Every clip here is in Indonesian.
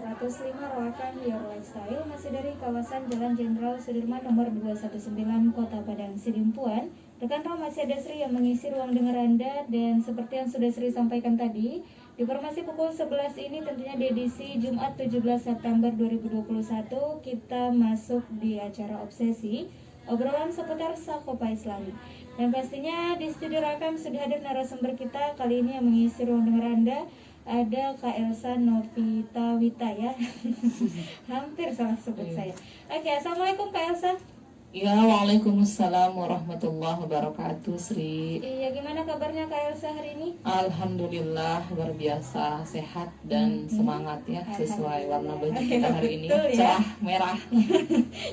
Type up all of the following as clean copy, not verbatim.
105 Rawakan Your Lifestyle, masih dari kawasan Jalan Jenderal Sudirman nomor 219 Kota Padang Sidimpuan. Rekan Rom, masih ada Sri yang mengisi ruang dengar Anda, dan seperti yang sudah Sri sampaikan tadi, di informasi pukul 11 ini tentunya di edisi Jumat 17 September 2021 kita masuk di acara Obsesi, obrolan seputar Sakopa Islami. Dan pastinya di studio Rakam sudah hadir narasumber kita kali ini yang mengisi ruang dengar Anda. Ada Kak Elsa Novita Wita ya. Hampir salah sebut saya. Oke, Assalamualaikum Kak Elsa. Ya, waalaikumsalam warahmatullahi wabarakatuh, Sri. Iya, gimana kabarnya Kak Elsa hari ini? Alhamdulillah, luar biasa, sehat dan semangat ya, sesuai warna baju kita hari ini. Betul, ya? Cerah, merah.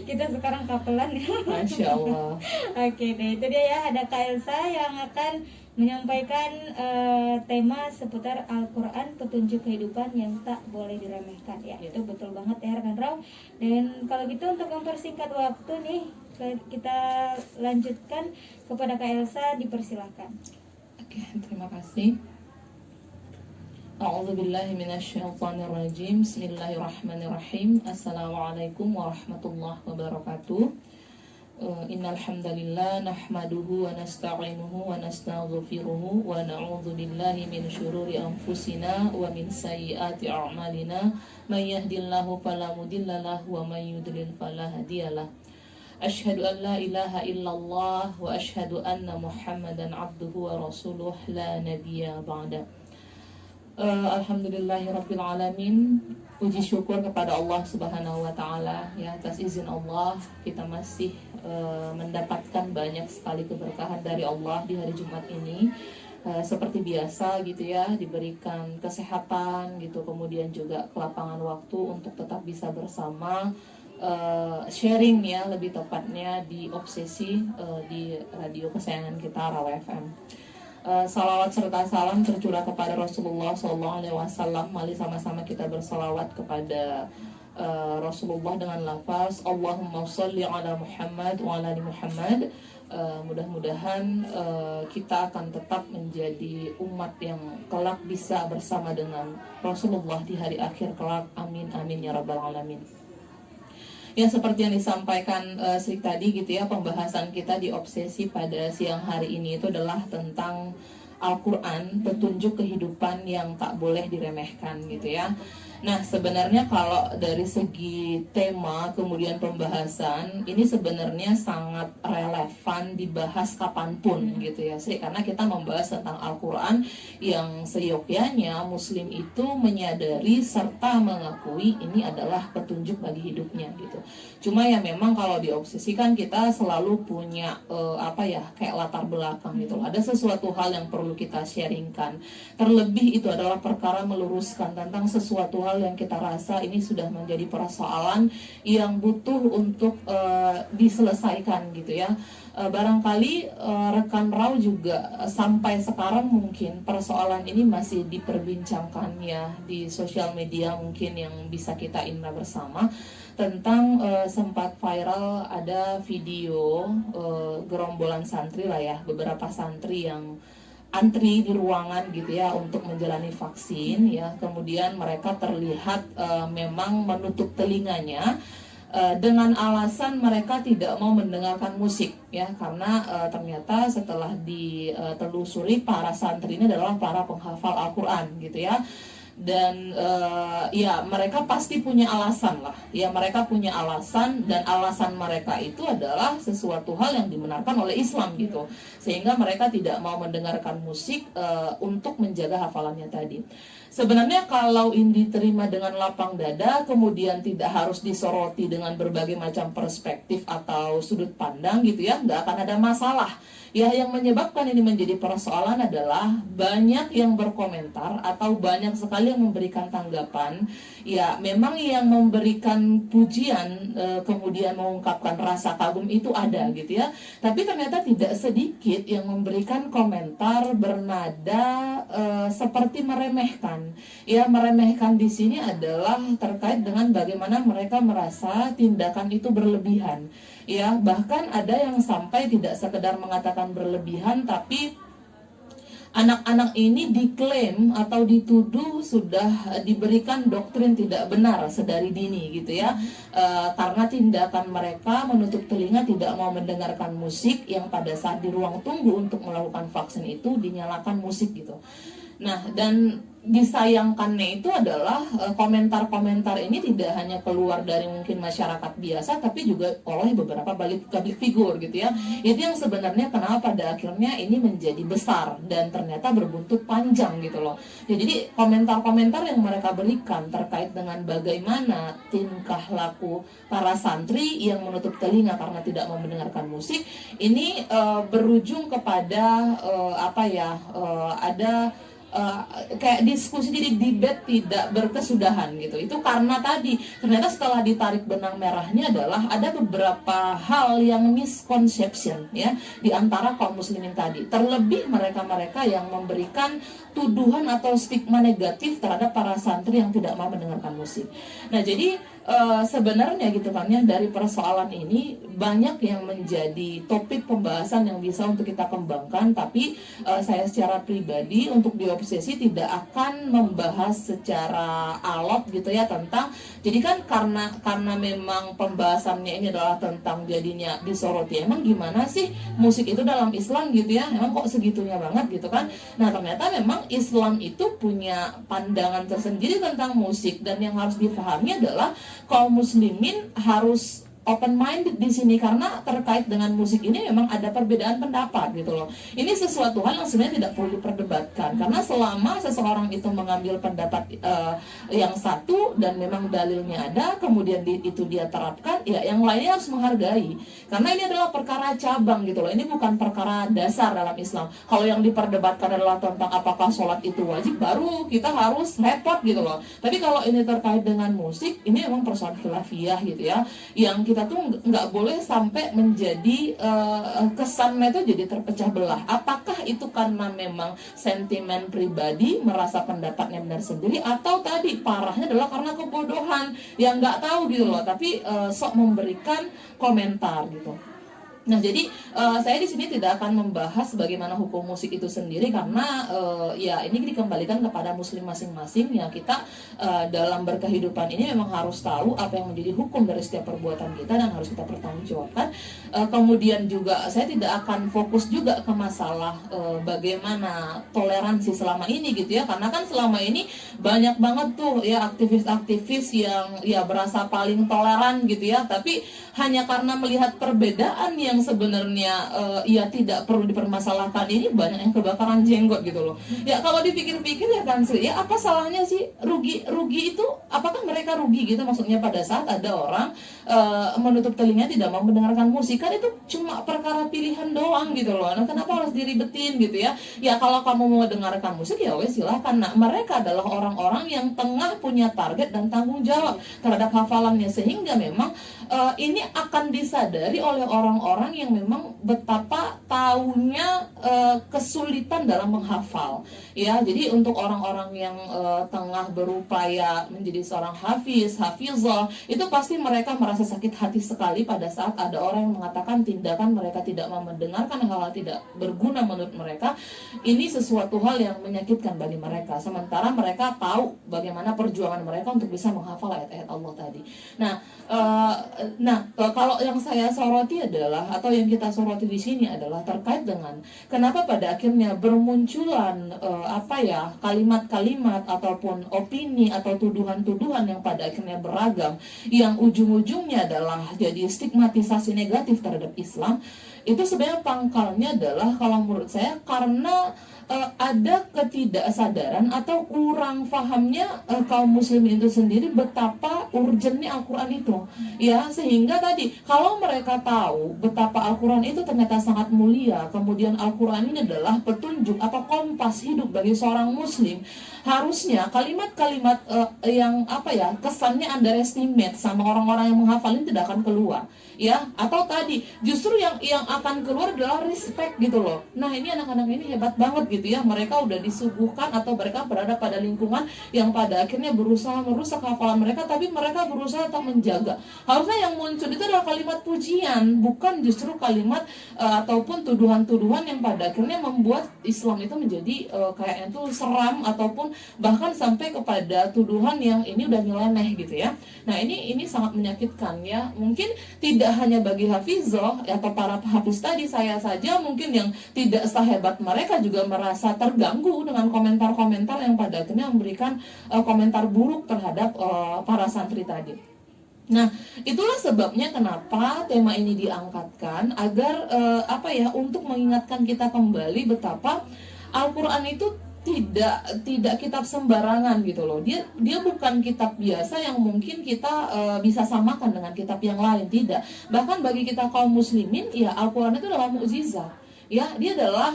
Kita sekarang kapelan ya. Masya Allah. Oke deh, itu dia ya, ada Kak Elsa yang akan menyampaikan tema seputar Al-Quran, petunjuk kehidupan yang tak boleh diremehkan ya. Itu betul banget ya rekan Raw. Dan kalau gitu untuk mempersingkat waktu nih, kita lanjutkan kepada Kak Elsa, dipersilahkan. Oke, terima kasih. A'udzubillahi minasyaitonirrajim. Bismillahirrahmanirrahim. Assalamualaikum warahmatullahi wabarakatuh. Innal hamdalillah nahmaduhu wa nasta'inuhu wa nastaghfiruhu wa na'udzu billahi min syururi anfusina wa min sayyiati a'malina may yahdihillahu fala mudhillalah wa may yudlil fala hadiyalah. Asyhadu an la ilaha illallah wa asyhadu anna Muhammadan abduhu wa rasuluh la nabiyya ba'da. Alhamdulillahirabbil alamin. Puji syukur kepada Allah Subhanahu wa taala ya, atas izin Allah kita masih mendapatkan banyak sekali keberkahan dari Allah di hari Jumat ini. Seperti biasa gitu ya, diberikan kesehatan gitu, kemudian juga kelapangan waktu untuk tetap bisa bersama sharing ya, lebih tepatnya di Obsesi di radio kesayangan kita Rawa FM. Salawat serta salam tercurah kepada Rasulullah SAW. Mari sama-sama kita bersalawat kepada Rasulullah dengan lafaz Allahumma sholli ala Muhammad wa ala ali Muhammad. Mudah-mudahan kita akan tetap menjadi umat yang kelak bisa bersama dengan Rasulullah di hari akhir kelak. Amin amin ya rabbal alamin. Ya, seperti yang disampaikan Sri tadi gitu ya, pembahasan kita di Obsesi pada siang hari ini itu adalah tentang Al-Quran, petunjuk kehidupan yang tak boleh diremehkan gitu ya. Nah, sebenarnya kalau dari segi tema kemudian pembahasan ini sebenarnya sangat relevan dibahas kapanpun gitu ya Sri, karena kita membahas tentang Al-Quran yang seyogyanya Muslim itu menyadari serta mengakui ini adalah petunjuk bagi hidupnya gitu. Cuma ya memang kalau diobsesikan kita selalu punya kayak latar belakang gitu. Ada sesuatu hal yang perlu kita sharingkan. Terlebih itu adalah perkara meluruskan tentang sesuatu hal yang kita rasa ini sudah menjadi persoalan yang butuh untuk diselesaikan gitu ya. Barangkali rekan Raw juga sampai sekarang mungkin persoalan ini masih diperbincangkan ya di sosial media, mungkin yang bisa kita indra bersama tentang sempat viral ada video gerombolan santri lah ya, beberapa santri yang antri di ruangan gitu ya untuk menjalani vaksin ya, kemudian mereka terlihat memang menutup telinganya dengan alasan mereka tidak mau mendengarkan musik ya, karena ternyata setelah ditelusuri para santri ini adalah para penghafal Al-Quran gitu ya. Dan ya mereka pasti punya alasan lah ya, mereka punya alasan, dan alasan mereka itu adalah sesuatu hal yang dibenarkan oleh Islam gitu, sehingga mereka tidak mau mendengarkan musik untuk menjaga hafalannya tadi. Sebenarnya kalau ini diterima dengan lapang dada, kemudian tidak harus disoroti dengan berbagai macam perspektif atau sudut pandang gitu ya, nggak akan ada masalah. Ya, yang menyebabkan ini menjadi persoalan adalah banyak yang berkomentar atau banyak sekali yang memberikan tanggapan. Ya, memang yang memberikan pujian kemudian mengungkapkan rasa kagum itu ada gitu ya. Tapi ternyata tidak sedikit yang memberikan komentar bernada seperti meremehkan. Ya, meremehkan di sini adalah terkait dengan bagaimana mereka merasa tindakan itu berlebihan. Ya, bahkan ada yang sampai tidak sekedar mengatakan berlebihan, tapi anak-anak ini diklaim atau dituduh sudah diberikan doktrin tidak benar sedari dini gitu ya. Karena tindakan mereka menutup telinga, tidak mau mendengarkan musik yang pada saat di ruang tunggu untuk melakukan vaksin itu dinyalakan musik gitu. Nah, dan disayangkannya itu adalah komentar-komentar ini tidak hanya keluar dari mungkin masyarakat biasa, tapi juga oleh beberapa public figure gitu ya. Itu yang sebenarnya kenapa pada akhirnya ini menjadi besar dan ternyata berbuntut panjang gitu loh. Ya, jadi komentar-komentar yang mereka berikan terkait dengan bagaimana tingkah laku para santri yang menutup telinga karena tidak mau mendengarkan musik ini berujung kepada ada kayak diskusi, jadi debate tidak berkesudahan gitu. Itu karena tadi ternyata setelah ditarik benang merahnya adalah ada beberapa hal yang misconception ya di antara kaum muslimin tadi. Terlebih mereka-mereka yang memberikan tuduhan atau stigma negatif terhadap para santri yang tidak mau mendengarkan musik. Nah, jadi sebenarnya gitu kan ya, dari persoalan ini banyak yang menjadi topik pembahasan yang bisa untuk kita kembangkan, tapi saya secara pribadi untuk di Obsesi tidak akan membahas secara alot gitu ya tentang, jadi kan karena memang pembahasannya ini adalah tentang jadinya disoroti, emang gimana sih musik itu dalam Islam gitu ya, emang kok segitunya banget gitu kan. Nah, ternyata memang Islam itu punya pandangan tersendiri tentang musik, dan yang harus dipahami adalah kaum muslimin harus open minded di sini, karena terkait dengan musik ini memang ada perbedaan pendapat gitu loh. Ini sesuatu hal yang sebenarnya tidak perlu diperdebatkan, karena selama seseorang itu mengambil pendapat yang satu dan memang dalilnya ada, kemudian itu dia terapkan, ya yang lainnya harus menghargai, karena ini adalah perkara cabang gitu loh. Ini bukan perkara dasar dalam Islam. Kalau yang diperdebatkan adalah tentang apakah sholat itu wajib, baru kita harus repot gitu loh. Tapi kalau ini terkait dengan musik, ini memang persoalan khilafiyah gitu ya, yang kita tuh nggak boleh sampai menjadi kesannya itu jadi terpecah belah. Apakah itu karena memang sentimen pribadi, merasa pendapatnya benar sendiri, atau tadi parahnya adalah karena kebodohan yang nggak tahu gitu loh, tapi sok memberikan komentar gitu. Nah, jadi saya di sini tidak akan membahas bagaimana hukum musik itu sendiri, karena ya ini dikembalikan kepada muslim masing-masing ya. Kita dalam berkehidupan ini memang harus tahu apa yang menjadi hukum dari setiap perbuatan kita dan harus kita pertanggungjawabkan. Kemudian juga saya tidak akan fokus juga ke masalah bagaimana toleransi selama ini gitu ya, karena kan selama ini banyak banget tuh ya aktivis-aktivis yang ya berasa paling toleran gitu ya, tapi hanya karena melihat perbedaan yang sebenarnya ya tidak perlu dipermasalahkan, ini banyak yang kebakaran jenggot gitu loh. Ya kalau dipikir-pikir ya kan sih, ya apa salahnya sih rugi itu, apakah mereka rugi gitu, maksudnya pada saat ada orang menutup telinga tidak mau mendengarkan musik, kan itu cuma perkara pilihan doang gitu loh. Nah, kenapa harus diribetin gitu ya? Ya kalau kamu mau mendengarkan musik ya wes silahkan. Nah, mereka adalah orang-orang yang tengah punya target dan tanggung jawab terhadap hafalannya, sehingga memang ini akan disadari oleh orang-orang yang memang betapa taunya kesulitan dalam menghafal ya. Jadi untuk orang-orang yang tengah berupaya menjadi seorang hafizah, itu pasti mereka merasa sakit hati sekali pada saat ada orang yang mengatakan tindakan mereka tidak mau mendengarkan hal-hal tidak berguna menurut mereka. Ini sesuatu hal yang menyakitkan bagi mereka, sementara mereka tahu bagaimana perjuangan mereka untuk bisa menghafal ayat-ayat Allah tadi. Nah, kalau yang saya soroti adalah, atau yang kita soroti di sini adalah terkait dengan kenapa pada akhirnya bermunculan kalimat-kalimat ataupun opini atau tuduhan-tuduhan yang pada akhirnya beragam, yang ujung-ujungnya adalah jadi stigmatisasi negatif terhadap Islam. Itu sebenarnya pangkalnya adalah kalau menurut saya karena ada ketidaksadaran atau kurang pahamnya kaum muslimin itu sendiri betapa urgentnya Al-Quran itu ya, sehingga tadi kalau mereka tahu betapa Al-Quran itu ternyata sangat mulia, kemudian Al-Quran ini adalah petunjuk atau kompas hidup bagi seorang muslim, harusnya kalimat-kalimat yang kesannya underestimate sama orang-orang yang menghafal ini tidak akan keluar ya, atau tadi justru yang akan keluar adalah respect gitu loh. Nah, ini anak-anak ini hebat banget gitu ya, mereka udah disuguhkan atau mereka berada pada lingkungan yang pada akhirnya berusaha merusak hafalan mereka, tapi mereka berusaha tetap menjaga. Harusnya yang muncul itu adalah kalimat pujian, bukan justru kalimat ataupun tuduhan-tuduhan yang pada akhirnya membuat Islam itu menjadi kayaknya tuh seram, ataupun bahkan sampai kepada tuduhan yang ini udah nyeleneh gitu ya. Nah, ini sangat menyakitkan ya. Mungkin tidak hanya bagi hafizah atau para hafiz tadi, saya saja mungkin yang tidak sehebat mereka juga merasa terganggu dengan komentar-komentar yang pada akhirnya memberikan komentar buruk terhadap para santri tadi. Nah, itulah sebabnya kenapa tema ini diangkatkan, agar untuk mengingatkan kita kembali betapa Al-Quran itu tidak kitab sembarangan gitu loh. Dia bukan kitab biasa yang mungkin kita bisa samakan dengan kitab yang lain, tidak. Bahkan bagi kita kaum muslimin, ya Al-Quran itu adalah mukjizat. Ya, dia adalah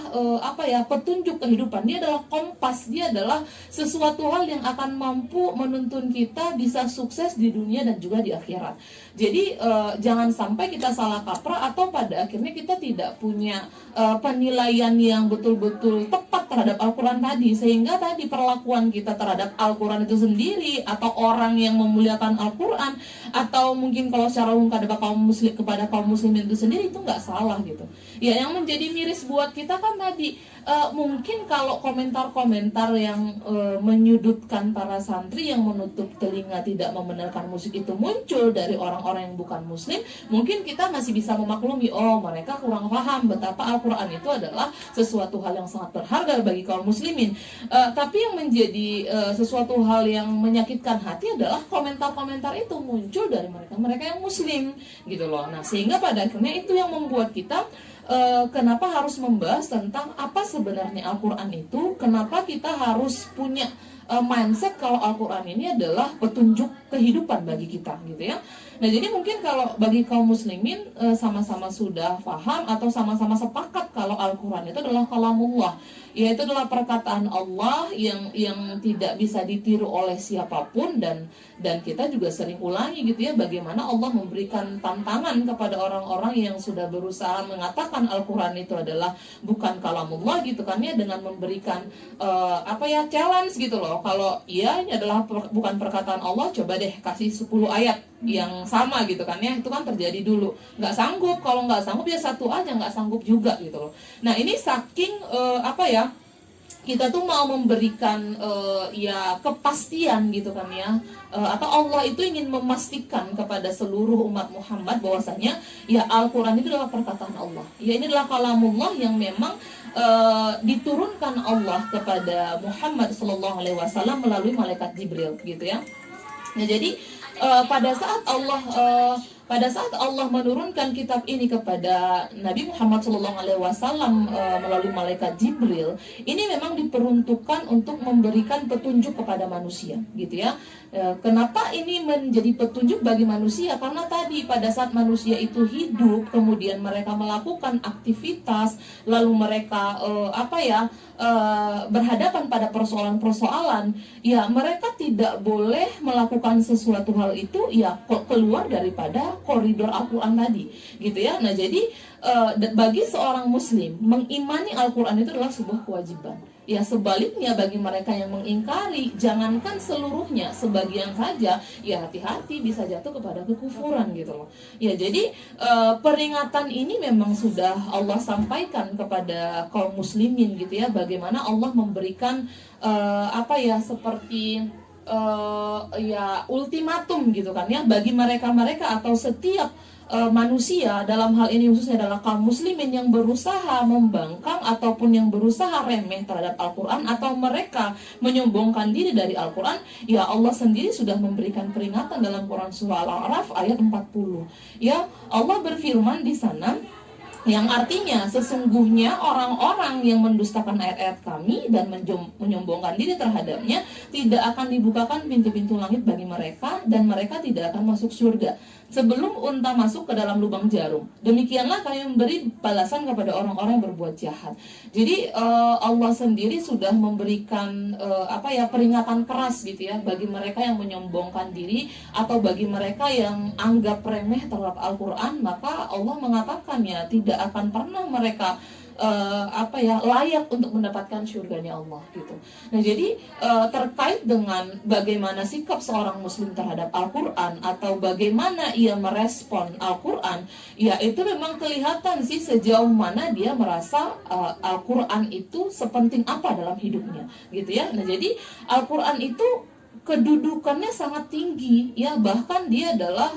petunjuk kehidupan. Dia adalah kompas. Dia adalah sesuatu hal yang akan mampu menuntun kita bisa sukses di dunia dan juga di akhirat. Jadi jangan sampai kita salah kaprah atau pada akhirnya kita tidak punya penilaian yang betul-betul tepat terhadap Al-Quran tadi, sehingga tadi perlakuan kita terhadap Al-Quran itu sendiri, atau orang yang memuliakan Al-Quran, atau mungkin kalau secara umum kepada kaum muslimin itu sendiri, itu nggak salah gitu. Ya, yang menjadi miris buat kita kan tadi mungkin kalau komentar-komentar yang menyudutkan para santri yang menutup telinga tidak membenarkan musik itu muncul dari orang-orang yang bukan muslim, mungkin kita masih bisa memaklumi, oh mereka kurang paham betapa Al-Quran itu adalah sesuatu hal yang sangat berharga bagi kaum muslimin. Tapi yang menjadi sesuatu hal yang menyakitkan hati adalah komentar-komentar itu muncul dari mereka yang muslim gitu loh. Nah, sehingga pada akhirnya itu yang membuat kita kenapa harus membahas tentang apa sebenarnya Al-Quran itu, kenapa kita harus punya mindset kalau Al-Quran ini adalah petunjuk kehidupan bagi kita gitu ya. Nah, jadi mungkin kalau bagi kaum muslimin sama-sama sudah paham atau sama-sama sepakat kalau Al-Quran itu adalah kalamullah, yaitu adalah perkataan Allah yang tidak bisa ditiru oleh siapapun, dan kita juga sering ulangi gitu ya, bagaimana Allah memberikan tantangan kepada orang-orang yang sudah berusaha mengatakan Al-Quran itu adalah bukan kalamullah gitu kan ya, dengan memberikan challenge gitu loh. Kalau iya ini adalah bukan perkataan Allah, coba deh kasih 10 ayat yang sama gitu kan ya. Itu kan terjadi dulu. Nggak sanggup, kalau nggak sanggup ya satu aja, nggak sanggup juga gitu loh. Nah, ini saking kita tuh mau memberikan kepastian gitu kan ya, atau Allah itu ingin memastikan kepada seluruh umat Muhammad bahwasanya ya Al-Quran itu adalah perkataan Allah. Ya, ini adalah kalamullah yang memang diturunkan Allah kepada Muhammad SAW melalui malaikat Jibril gitu ya. Nah, jadi pada saat Allah menurunkan kitab ini kepada Nabi Muhammad SAW melalui malaikat Jibril, ini memang diperuntukkan untuk memberikan petunjuk kepada manusia, gitu ya. Kenapa ini menjadi petunjuk bagi manusia? Karena tadi pada saat manusia itu hidup, kemudian mereka melakukan aktivitas, lalu mereka berhadapan pada persoalan-persoalan, ya mereka tidak boleh melakukan sesuatu hal itu ya keluar daripada koridor Al-Quran tadi gitu ya. Nah, jadi bagi seorang muslim mengimani Al-Quran itu adalah sebuah kewajiban. Ya, sebaliknya bagi mereka yang mengingkari, jangankan seluruhnya, sebagian saja, ya hati-hati bisa jatuh kepada kekufuran gitu loh. Ya, jadi peringatan ini memang sudah Allah sampaikan kepada kaum muslimin gitu ya, bagaimana Allah memberikan seperti ultimatum gitu kan ya, bagi mereka atau setiap manusia, dalam hal ini khususnya adalah kaum muslimin yang berusaha membangkang ataupun yang berusaha remeh terhadap Al-Quran, atau mereka menyombongkan diri dari Al-Quran, ya Allah sendiri sudah memberikan peringatan dalam Quran surah Al-A'raf ayat 40. Ya, Allah berfirman di sana, yang artinya sesungguhnya orang-orang yang mendustakan ayat-ayat kami dan menyombongkan diri terhadapnya, tidak akan dibukakan pintu-pintu langit bagi mereka, dan mereka tidak akan masuk surga sebelum unta masuk ke dalam lubang jarum. Demikianlah kami memberi balasan kepada orang-orang yang berbuat jahat. Jadi Allah sendiri sudah memberikan peringatan keras gitu ya bagi mereka yang menyombongkan diri atau bagi mereka yang anggap remeh terhadap Al-Quran. Maka Allah mengatakan ya tidak akan pernah mereka layak untuk mendapatkan surganya Allah gitu. Nah jadi terkait dengan bagaimana sikap seorang muslim terhadap Al-Quran atau bagaimana ia merespon Al-Quran, ya itu memang kelihatan sih sejauh mana dia merasa Al-Quran itu sepenting apa dalam hidupnya gitu ya. Nah jadi Al-Quran itu kedudukannya sangat tinggi ya, bahkan dia adalah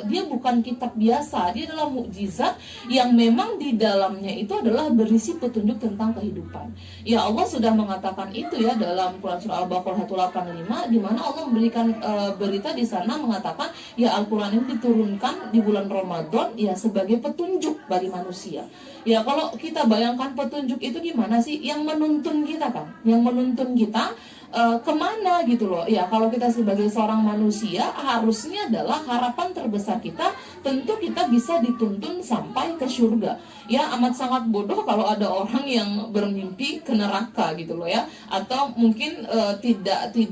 dia bukan kitab biasa, dia adalah mukjizat yang memang di dalamnya itu adalah berisi petunjuk tentang kehidupan. Ya Allah sudah mengatakan itu ya dalam Quran surah Al-Baqarah 185 di mana Allah memberikan berita di sana mengatakan ya Al-Quran ini diturunkan di bulan Ramadan ya sebagai petunjuk bagi manusia. Ya kalau kita bayangkan petunjuk itu gimana sih, yang menuntun kita kan, yang menuntun kita kemana gitu loh. Ya kalau kita sebagai seorang manusia harusnya adalah harapan terbesar kita tentu kita bisa dituntun sampai ke surga. Ya amat sangat bodoh kalau ada orang yang bermimpi ke neraka gitu loh ya, atau mungkin tidak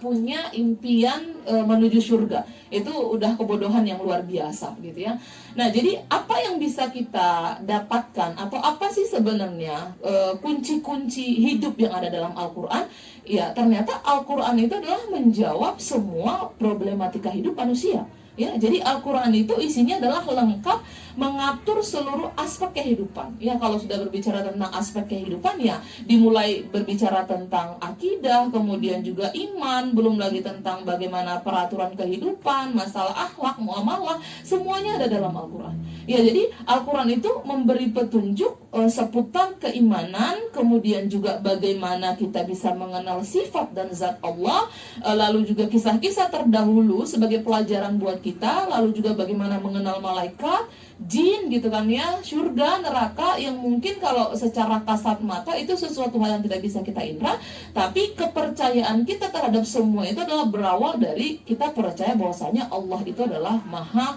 punya impian menuju surga. Itu udah kebodohan yang luar biasa gitu ya. Nah jadi apa yang bisa kita dapatkan atau apa sih sebenarnya kunci-kunci hidup yang ada dalam Al-Quran? Ya ternyata Al-Quran itu adalah menjawab semua problematika hidup manusia. Ya, jadi Al-Quran itu isinya adalah lengkap mengatur seluruh aspek kehidupan. Ya, kalau sudah berbicara tentang aspek kehidupan ya dimulai berbicara tentang akidah, kemudian juga iman, belum lagi tentang bagaimana peraturan kehidupan, masalah akhlak, muamalah, semuanya ada dalam Al-Quran. Ya, jadi Al-Quran itu memberi petunjuk seputar keimanan, kemudian juga bagaimana kita bisa mengenal sifat dan zat Allah, lalu juga kisah-kisah terdahulu sebagai pelajaran buat kita, lalu juga bagaimana mengenal malaikat, jin gitu kan ya, surga, neraka yang mungkin kalau secara kasat mata itu sesuatu hal yang tidak bisa kita indra, tapi kepercayaan kita terhadap semua itu adalah berawal dari kita percaya bahwasanya Allah itu adalah maha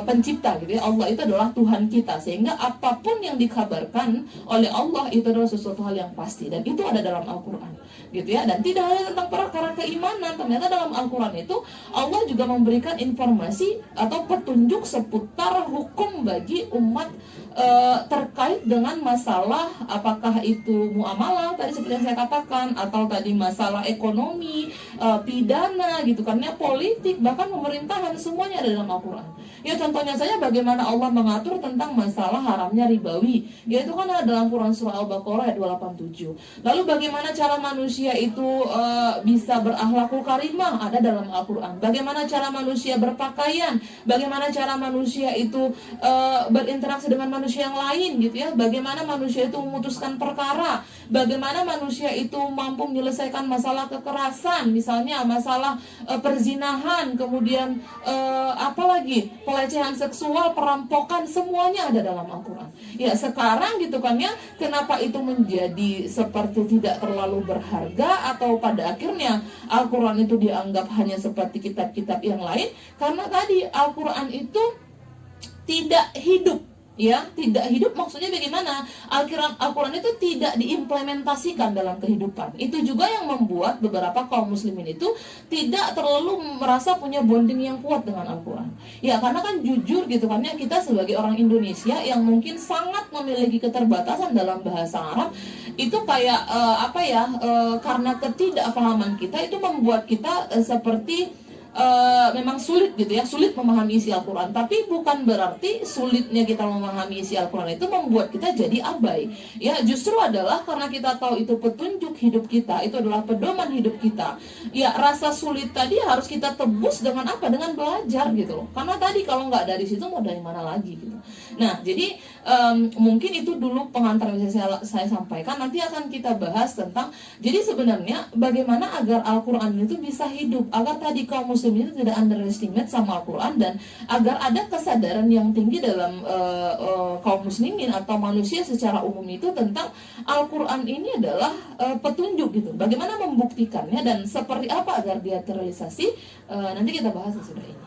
pencipta gitu ya, Allah itu adalah Tuhan kita, sehingga apapun yang dikabarkan oleh Allah itu adalah sesuatu hal yang pasti dan itu ada dalam Al-Quran gitu ya. Dan tidak hanya tentang perkara keimanan, ternyata dalam Al-Quran itu Allah juga memberikan informasi atau petunjuk seputar hukum bagi umat terkait dengan masalah apakah itu muamalah tadi seperti yang saya katakan, atau tadi masalah ekonomi, pidana gitu kan ya, politik, bahkan pemerintahan, semuanya ada dalam Al-Quran. Ya contohnya saja bagaimana Allah mengatur tentang masalah haramnya ribawi, yaitu kan ada dalam Quran surah Al-Baqarah ayat 287. Lalu bagaimana cara manusia itu bisa berakhlakul karimah, ada dalam Al-Quran. Bagaimana cara manusia berpakaian, bagaimana cara manusia itu berinteraksi dengan manusia yang lain gitu ya, bagaimana manusia itu memutuskan perkara, bagaimana manusia itu mampu menyelesaikan masalah kekerasan, misalnya masalah perzinahan, kemudian apalagi pelecehan seksual, perampokan, semuanya ada dalam Al-Quran. Ya sekarang gitu kan ya, kenapa itu menjadi seperti tidak terlalu berharga, atau pada akhirnya Al-Quran itu dianggap hanya seperti kitab-kitab yang lain, karena tadi Al-Quran itu tidak hidup. Ya, tidak hidup maksudnya bagaimana? Al-Quran itu tidak diimplementasikan dalam kehidupan. Itu juga yang membuat beberapa kaum muslimin itu tidak terlalu merasa punya bonding yang kuat dengan Al-Quran. Ya, karena kan jujur gitu kan ya, kita sebagai orang Indonesia yang mungkin sangat memiliki keterbatasan dalam bahasa Arab, itu kayak karena ketidakpahaman kita itu membuat kita seperti memang sulit gitu ya, sulit memahami isi Al-Quran. Tapi bukan berarti sulitnya kita memahami isi Al-Quran itu membuat kita jadi abai. Ya justru adalah karena kita tahu itu petunjuk hidup kita, itu adalah pedoman hidup kita. Ya rasa sulit tadi harus kita tebus dengan apa? Dengan belajar gitu loh. Karena tadi kalau nggak dari situ mau dari mana lagi gitu. Nah jadi mungkin itu dulu pengantar yang bisa saya sampaikan. Nanti akan kita bahas tentang jadi sebenarnya bagaimana agar Al-Quran itu bisa hidup, agar tadi kaum muslim itu tidak underestimate sama Al-Quran, dan agar ada kesadaran yang tinggi dalam kaum muslimin atau manusia secara umum itu tentang Al-Quran ini adalah petunjuk gitu. Bagaimana membuktikannya dan seperti apa agar dia terrealisasi, nanti kita bahas sesudah ini.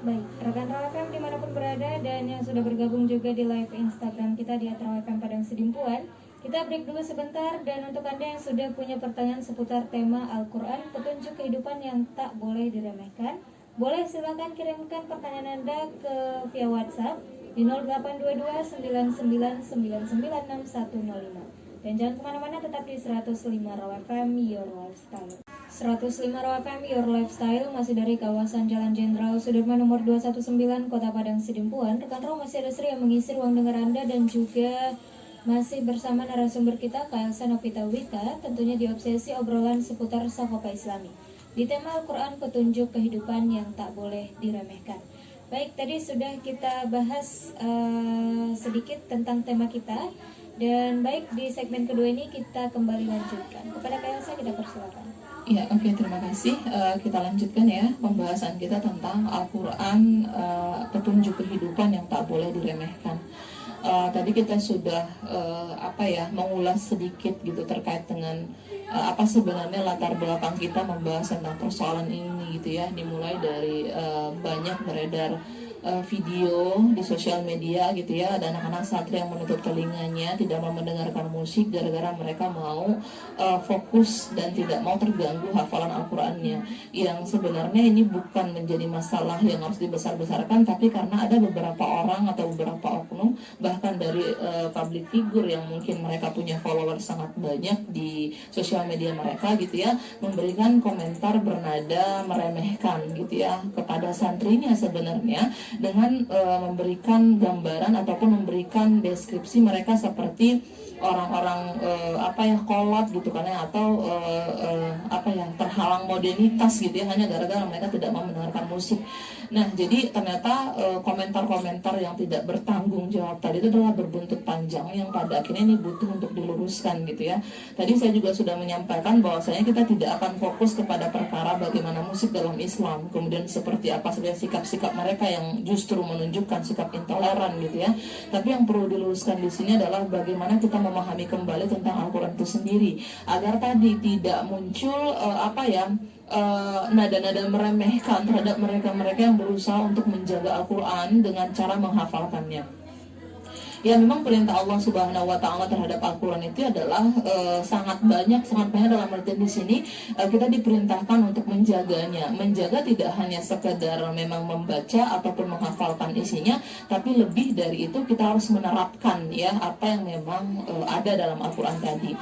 Baik, rekan Raw FM dimanapun berada dan yang sudah bergabung juga di live Instagram kita di @Raw FM Padang Sidimpuan. Kita break dulu sebentar, dan untuk Anda yang sudah punya pertanyaan seputar tema Al-Quran, petunjuk kehidupan yang tak boleh diremehkan, boleh silakan kirimkan pertanyaan Anda ke via WhatsApp di 0822 99996105. Dan jangan kemana-mana, tetap di 105 Raw FM Your Lifestyle. 105 Raw FM Your Lifestyle masih dari kawasan Jalan Jenderal Sudirman nomor 219 Kota Padang Sidimpuan. Rekan Raw masih ada Sri yang mengisi ruang dengar Anda, dan juga masih bersama narasumber kita Kak Elsa Novita Wita, tentunya di obsesi obrolan seputar Sakopa Islami di tema Al-Quran, petunjuk kehidupan yang tak boleh diremehkan. Baik, tadi sudah kita bahas sedikit tentang tema kita, dan baik, di segmen kedua ini kita kembali lanjutkan. Kepada Kak Elsa kita persilakan. Ya, oke, terima kasih. Kita lanjutkan ya pembahasan kita tentang Al-Quran, petunjuk kehidupan yang tak boleh diremehkan. Tadi kita sudah mengulas sedikit gitu terkait dengan apa sebenarnya latar belakang kita membahas tentang persoalan ini gitu ya. Dimulai dari banyak beredar video di sosial media gitu ya, ada anak-anak santri yang menutup telinganya, tidak mau mendengarkan musik gara-gara mereka mau fokus dan tidak mau terganggu hafalan Al-Qur'annya, yang sebenarnya ini bukan menjadi masalah yang harus dibesar-besarkan, tapi karena ada beberapa orang atau beberapa oknum, bahkan dari public figure yang mungkin mereka punya follower sangat banyak di sosial media mereka gitu ya, memberikan komentar bernada meremehkan gitu ya kepada santrinya sebenarnya, dengan memberikan gambaran ataupun memberikan deskripsi mereka seperti orang-orang kolot gitu kan ya, atau terhalang modernitas gitu ya, hanya gara-gara mereka tidak mau mendengarkan musik. Nah, jadi ternyata komentar-komentar yang tidak bertanggung jawab tadi itu adalah berbuntut panjang yang pada akhirnya ini butuh untuk diluruskan gitu ya. Tadi saya juga sudah menyampaikan bahwasanya kita tidak akan fokus kepada perkara bagaimana musik dalam Islam, kemudian seperti apa sebenarnya sikap-sikap mereka yang justru menunjukkan sikap intoleran gitu ya. Tapi yang perlu diluruskan di sini adalah bagaimana kita memahami kembali tentang Al-Quran itu sendiri, agar tadi tidak muncul nada-nada meremehkan terhadap mereka-mereka yang berusaha untuk menjaga Al-Quran dengan cara menghafalkannya. Ya, memang perintah Allah Subhanahu wa taala terhadap Al-Qur'an itu adalah sangat banyak dalam artian di sini kita diperintahkan untuk menjaganya. Menjaga tidak hanya sekedar memang membaca ataupun menghafalkan isinya, tapi lebih dari itu kita harus menerapkan ya apa yang memang ada dalam Al-Qur'an tadi.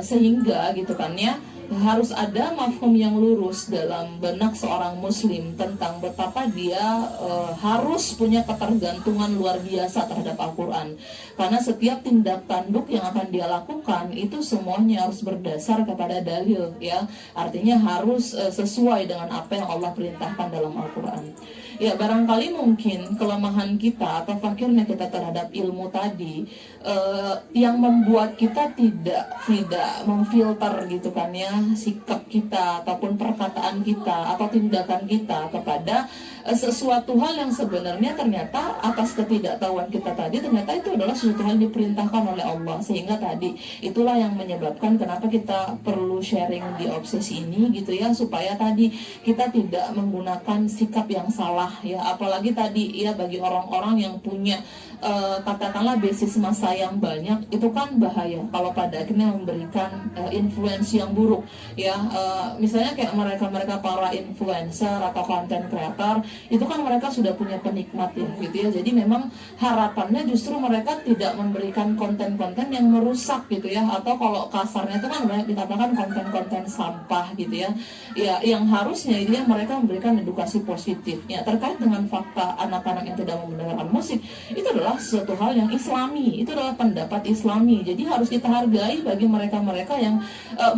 Sehingga gitu kan ya, harus ada mafhum yang lurus dalam benak seorang muslim tentang betapa dia harus punya ketergantungan luar biasa terhadap Al-Quran, karena setiap tindak tanduk yang akan dia lakukan itu semuanya harus berdasar kepada dalil ya, artinya harus sesuai dengan apa yang Allah perintahkan dalam Al-Quran. Ya, barangkali mungkin kelemahan kita atau fakirnya kita terhadap ilmu tadi yang membuat kita tidak memfilter gitu kan ya sikap kita ataupun perkataan kita atau tindakan kita kepada sesuatu hal yang sebenarnya ternyata atas ketidaktahuan kita tadi ternyata itu adalah sesuatu hal yang diperintahkan oleh Allah, sehingga tadi itulah yang menyebabkan kenapa kita perlu sharing di obsesi ini gitu ya, supaya tadi kita tidak menggunakan sikap yang salah ya, apalagi tadi ya bagi orang-orang yang punya katakanlah basis massa yang banyak, itu kan bahaya kalau pada akhirnya memberikan influence yang buruk ya. Misalnya kayak mereka para influencer atau content creator, itu kan mereka sudah punya penikmat ya gitu ya, jadi memang harapannya justru mereka tidak memberikan konten-konten yang merusak gitu ya, atau kalau kasarnya itu kan banyak dikatakan konten-konten sampah gitu ya, ya yang harusnya itu ya mereka memberikan edukasi positif ya terkait dengan fakta anak-anak yang tidak mau mendengarkan musik. Itu adalah suatu hal yang islami, itu adalah pendapat islami, jadi harus kita hargai bagi mereka-mereka yang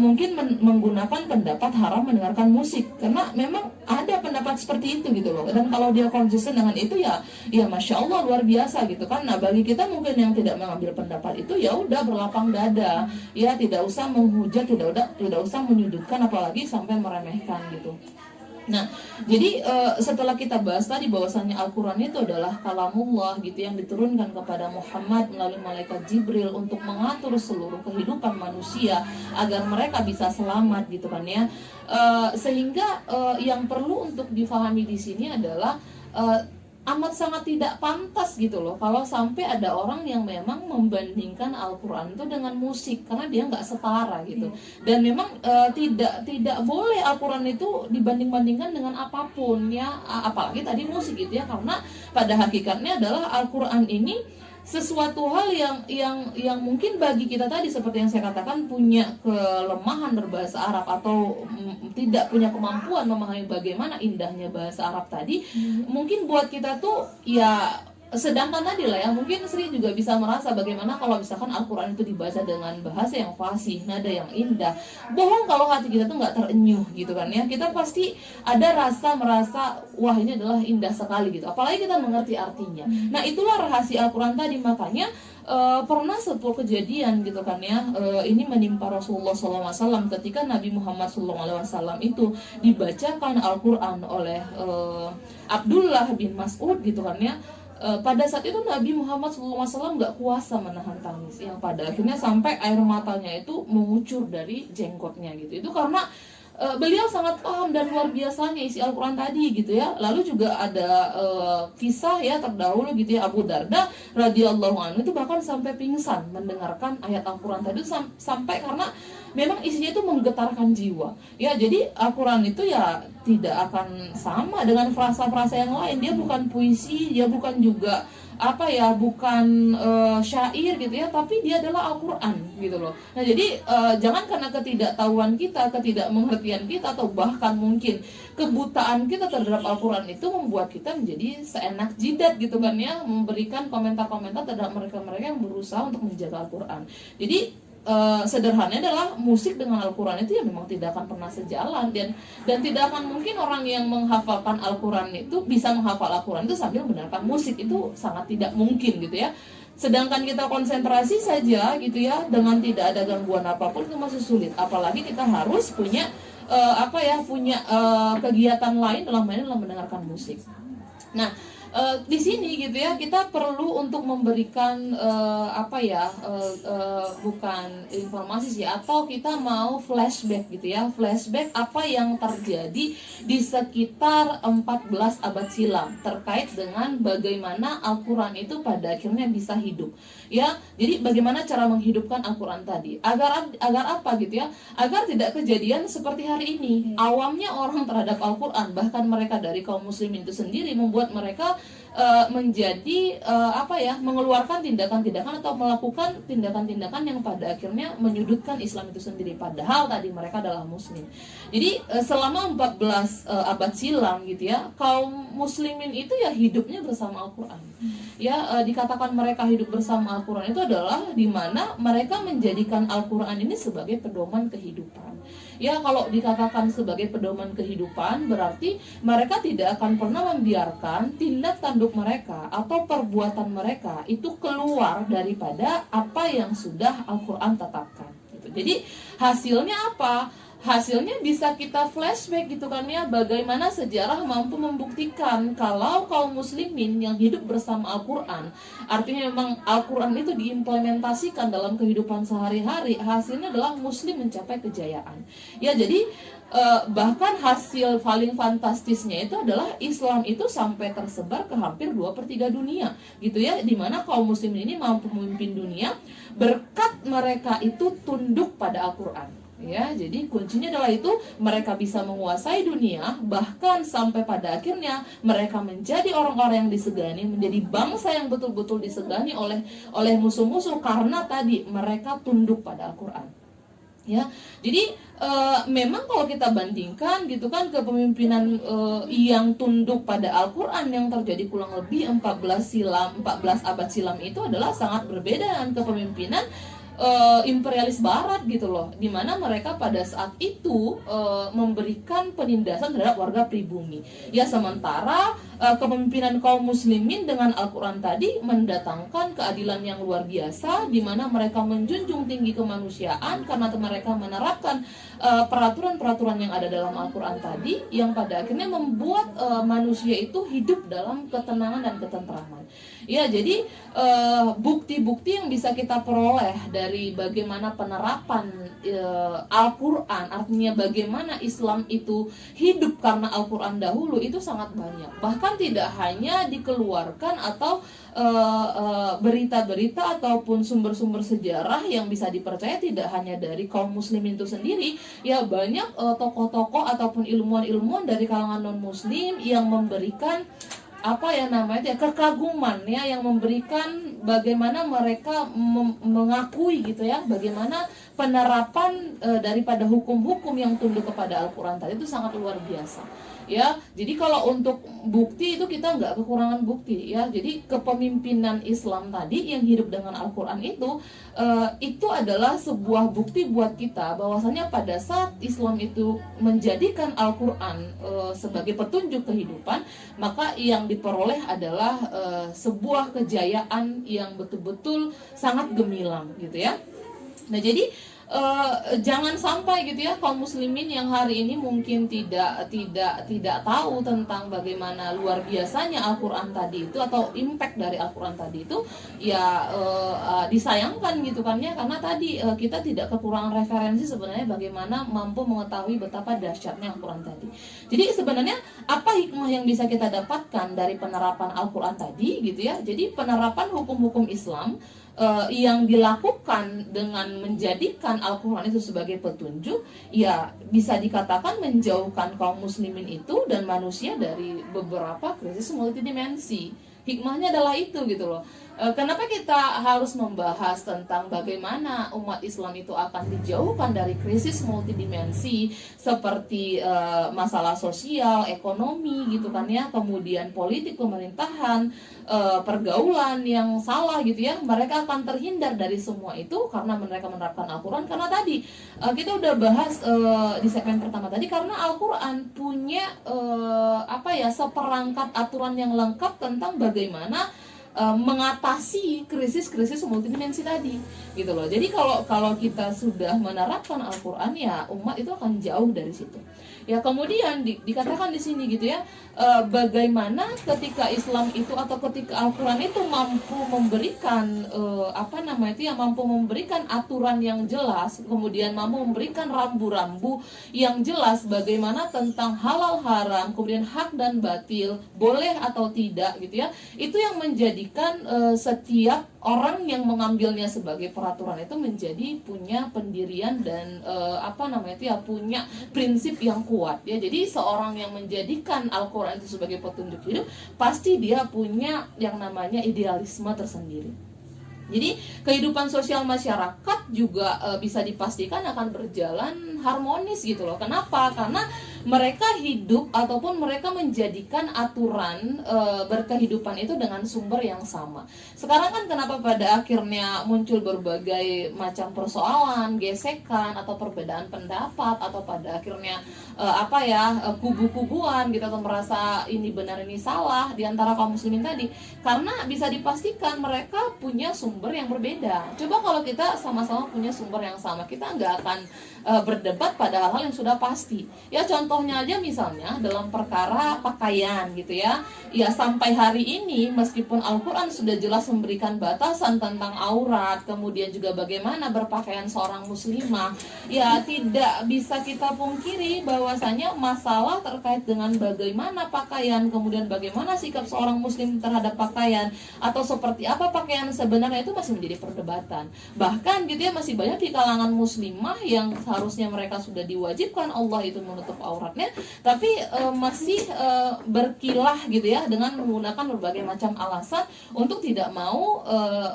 mungkin menggunakan pendapat haram mendengarkan musik, karena memang ada pendapat seperti itu gitu loh, dan kalau dia konsisten dengan itu ya masya Allah luar biasa gitu kan. Nah, bagi kita mungkin yang tidak mengambil pendapat itu ya udah berlapang dada ya, tidak usah menghujat, tidak usah menyudutkan, apalagi sampai meremehkan gitu. Nah, jadi setelah kita bahas tadi bahwasannya Al-Quran itu adalah kalamullah gitu, yang diturunkan kepada Muhammad melalui malaikat Jibril untuk mengatur seluruh kehidupan manusia agar mereka bisa selamat gitu kan ya. Sehingga yang perlu untuk difahami di sini adalah amat sangat tidak pantas gitu loh kalau sampai ada orang yang memang membandingkan Al-Quran itu dengan musik, karena dia nggak setara gitu. Dan memang tidak boleh Al-Quran itu dibanding-bandingkan dengan apapun ya, apalagi tadi musik gitu ya, karena pada hakikatnya adalah Al-Quran ini sesuatu hal yang mungkin bagi kita tadi seperti yang saya katakan punya kelemahan berbahasa Arab atau tidak punya kemampuan memahami bagaimana indahnya bahasa Arab tadi, mungkin buat kita tuh ya sedangkan tadi lah ya, mungkin Sri juga bisa merasa bagaimana kalau misalkan Al-Quran itu dibaca dengan bahasa yang fasih, nada yang indah. Bohong kalau hati kita tuh nggak terenyuh gitu kan ya, kita pasti ada rasa merasa wah ini adalah indah sekali gitu, apalagi kita mengerti artinya. Nah itulah rahasia Al-Quran tadi. Makanya pernah sebuah kejadian gitu kan ya, ini menimpa Rasulullah SAW ketika Nabi Muhammad SAW itu dibacakan Al-Quran oleh Abdullah bin Mas'ud gitu kan ya. Pada saat itu Nabi Muhammad SAW nggak kuasa menahan tangis, yang pada akhirnya sampai air matanya itu mengucur dari jenggotnya gitu. Itu karena beliau sangat paham dan luar biasanya isi Al-Quran tadi gitu ya. Lalu juga ada kisah ya terdahulu gitu ya, Abu Darda radhiyallahu anhu itu bahkan sampai pingsan mendengarkan ayat Al-Quran tadi, sampai karena memang isinya itu menggetarkan jiwa ya. Jadi Al-Quran itu ya tidak akan sama dengan frasa-frasa yang lain. Dia bukan puisi, dia bukan juga bukan syair gitu ya, tapi dia adalah Al-Quran gitu loh. Nah jadi jangan karena ketidaktahuan kita, ketidakmengertian kita, atau bahkan mungkin kebutaan kita terhadap Al-Quran itu membuat kita menjadi seenak jidat gitu kan ya, memberikan komentar-komentar terhadap mereka-mereka yang berusaha untuk menjaga Al-Quran. Jadi sederhananya adalah musik dengan Al-Quran itu ya memang tidak akan pernah sejalan, dan tidak akan mungkin orang yang menghafalkan Al-Quran itu bisa menghafal Al-Quran itu sambil mendengarkan musik, itu sangat tidak mungkin gitu ya. Sedangkan kita konsentrasi saja gitu ya dengan tidak ada gangguan apapun itu masih sulit, apalagi kita harus punya kegiatan lain dalam mendengarkan musik. Nah di sini gitu ya kita perlu untuk memberikan bukan informasi sih, atau kita mau flashback gitu ya, flashback apa yang terjadi di sekitar 14 abad silam terkait dengan bagaimana Al-Quran itu pada akhirnya bisa hidup ya. Jadi bagaimana cara menghidupkan Al-Quran tadi agar apa gitu ya, agar tidak kejadian seperti hari ini. Awamnya orang terhadap Al-Quran, bahkan mereka dari kaum muslimin itu sendiri membuat mereka mengeluarkan tindakan-tindakan atau melakukan tindakan-tindakan yang pada akhirnya menyudutkan Islam itu sendiri, padahal tadi mereka adalah muslim. Jadi selama 14 abad silam gitu ya, kaum muslimin itu ya hidupnya bersama Al-Quran. Ya dikatakan mereka hidup bersama Al-Quran itu adalah di mana mereka menjadikan Al-Quran ini sebagai pedoman kehidupan. Ya kalau dikatakan sebagai pedoman kehidupan berarti mereka tidak akan pernah membiarkan tindak tanduk mereka atau perbuatan mereka itu keluar daripada apa yang sudah Al-Quran tetapkan gitu. Jadi hasilnya apa? Hasilnya bisa kita flashback gitu kan ya, bagaimana sejarah mampu membuktikan kalau kaum muslimin yang hidup bersama Al-Quran, artinya memang Al-Quran itu diimplementasikan dalam kehidupan sehari-hari, hasilnya adalah muslim mencapai kejayaan ya. Jadi bahkan hasil paling fantastisnya itu adalah Islam itu sampai tersebar ke hampir 2/3 dunia gitu ya, dimana kaum muslimin ini mampu memimpin dunia berkat mereka itu tunduk pada Al-Quran. Ya, jadi kuncinya adalah itu, mereka bisa menguasai dunia, bahkan sampai pada akhirnya mereka menjadi orang-orang yang disegani, menjadi bangsa yang betul-betul disegani oleh musuh-musuh karena tadi mereka tunduk pada Al-Quran. Ya, jadi memang kalau kita bandingkan gitu kan kepemimpinan yang tunduk pada Al-Quran yang terjadi kurang lebih 14 abad silam itu adalah sangat berbeda dengan kepemimpinan imperialis barat gitu loh, dimana mereka pada saat itu memberikan penindasan terhadap warga pribumi ya, sementara kepemimpinan kaum muslimin dengan Al-Quran tadi mendatangkan keadilan yang luar biasa, dimana mereka menjunjung tinggi kemanusiaan karena mereka menerapkan peraturan-peraturan yang ada dalam Al-Quran tadi yang pada akhirnya membuat manusia itu hidup dalam ketenangan dan ketentraman. Ya, jadi bukti-bukti yang bisa kita peroleh dari bagaimana penerapan Al-Quran, artinya bagaimana Islam itu hidup karena Al-Quran dahulu, itu sangat banyak. Bahkan tidak hanya dikeluarkan atau berita-berita ataupun sumber-sumber sejarah yang bisa dipercaya tidak hanya dari kaum muslimin itu sendiri, ya banyak tokoh-tokoh ataupun ilmuwan-ilmuwan dari kalangan non-muslim yang memberikan kekaguman ya, yang memberikan bagaimana mereka mengakui gitu ya, bagaimana penerapan daripada hukum-hukum yang tunduk kepada Al-Quran tadi itu sangat luar biasa ya. Jadi kalau untuk bukti itu kita nggak kekurangan bukti ya. Jadi kepemimpinan Islam tadi yang hidup dengan Al-Quran itu adalah sebuah bukti buat kita bahwasanya pada saat Islam itu menjadikan Al-Quran sebagai petunjuk kehidupan, maka yang diperoleh adalah sebuah kejayaan yang betul-betul sangat gemilang gitu ya. Nah, jadi jangan sampai gitu ya kaum muslimin yang hari ini mungkin tidak tahu tentang bagaimana luar biasanya Al-Quran tadi itu atau impact dari Al-Quran tadi itu ya, disayangkan gitu kan ya, karena tadi kita tidak kekurangan referensi sebenarnya bagaimana mampu mengetahui betapa dahsyatnya Al-Quran tadi. Jadi sebenarnya apa hikmah yang bisa kita dapatkan dari penerapan Al-Quran tadi gitu ya. Jadi penerapan hukum-hukum Islam yang dilakukan dengan menjadikan Al-Quran itu sebagai petunjuk, ya bisa dikatakan menjauhkan kaum muslimin itu dan manusia dari beberapa krisis multidimensi. Hikmahnya adalah itu gitu loh. Kenapa kita harus membahas tentang bagaimana umat Islam itu akan dijauhkan dari krisis multidimensi seperti masalah sosial, ekonomi gitu kan ya, kemudian politik pemerintahan, pergaulan yang salah gitu ya. Mereka akan terhindar dari semua itu karena mereka menerapkan Al-Quran. Karena tadi kita udah bahas di segmen pertama tadi, karena Al-Quran punya seperangkat aturan yang lengkap tentang bagaimana mengatasi krisis-krisis multidimensi tadi gitu loh. Jadi kalau kita sudah menerapkan Al-Quran, ya umat itu akan jauh dari situ. Ya kemudian dikatakan di sini gitu ya, bagaimana ketika Islam itu atau ketika Al-Quran itu mampu memberikan mampu memberikan aturan yang jelas, kemudian mampu memberikan rambu-rambu yang jelas bagaimana tentang halal haram, kemudian hak dan batil, boleh atau tidak gitu ya. Itu yang menjadikan setiap orang yang mengambilnya sebagai peraturan itu menjadi punya pendirian dan punya prinsip yang kuat ya. Jadi seorang yang menjadikan Al-Quran itu sebagai petunjuk hidup, pasti dia punya yang namanya idealisme tersendiri. Jadi kehidupan sosial masyarakat juga bisa dipastikan akan berjalan harmonis gitu loh. Kenapa? Karena mereka hidup ataupun mereka menjadikan aturan berkehidupan itu dengan sumber yang sama. Sekarang kan kenapa pada akhirnya muncul berbagai macam persoalan, gesekan atau perbedaan pendapat, atau pada akhirnya kubu-kubuan gitu, atau merasa ini benar ini salah di antara kaum muslimin tadi, karena bisa dipastikan mereka punya sumber yang berbeda. Coba kalau kita sama-sama punya sumber yang sama, kita nggak akan berdebat pada hal-hal yang sudah pasti. Ya contohnya aja misalnya dalam perkara pakaian gitu ya. Ya sampai hari ini meskipun Al-Quran sudah jelas memberikan batasan tentang aurat, kemudian juga bagaimana berpakaian seorang muslimah, ya tidak bisa kita pungkiri bahwasanya masalah terkait dengan bagaimana pakaian, kemudian bagaimana sikap seorang muslim terhadap pakaian, atau seperti apa pakaian sebenarnya, itu masih menjadi perdebatan. Bahkan gitu ya, masih banyak di kalangan muslimah yang harusnya mereka sudah diwajibkan Allah itu menutup auratnya, tapi masih berkilah gitu ya dengan menggunakan berbagai macam alasan untuk tidak mau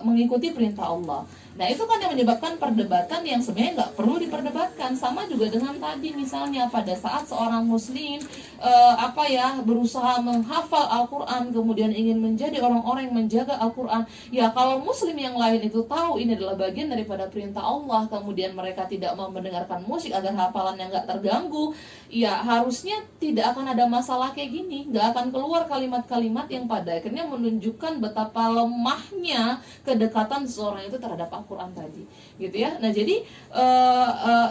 mengikuti perintah Allah. Nah itu kan yang menyebabkan perdebatan yang sebenarnya nggak perlu diperdebatkan. Sama juga dengan tadi misalnya pada saat seorang muslim berusaha menghafal Al-Quran, kemudian ingin menjadi orang-orang yang menjaga Al-Quran. Ya kalau muslim yang lain itu tahu ini adalah bagian daripada perintah Allah, kemudian mereka tidak mau mendengarkan musik agar hafalannya nggak terganggu, ya harusnya tidak akan ada masalah kayak gini. Nggak akan keluar kalimat-kalimat yang pada akhirnya menunjukkan betapa lemahnya kedekatan seseorang itu terhadap Al-Quran tadi, gitu ya. Nah jadi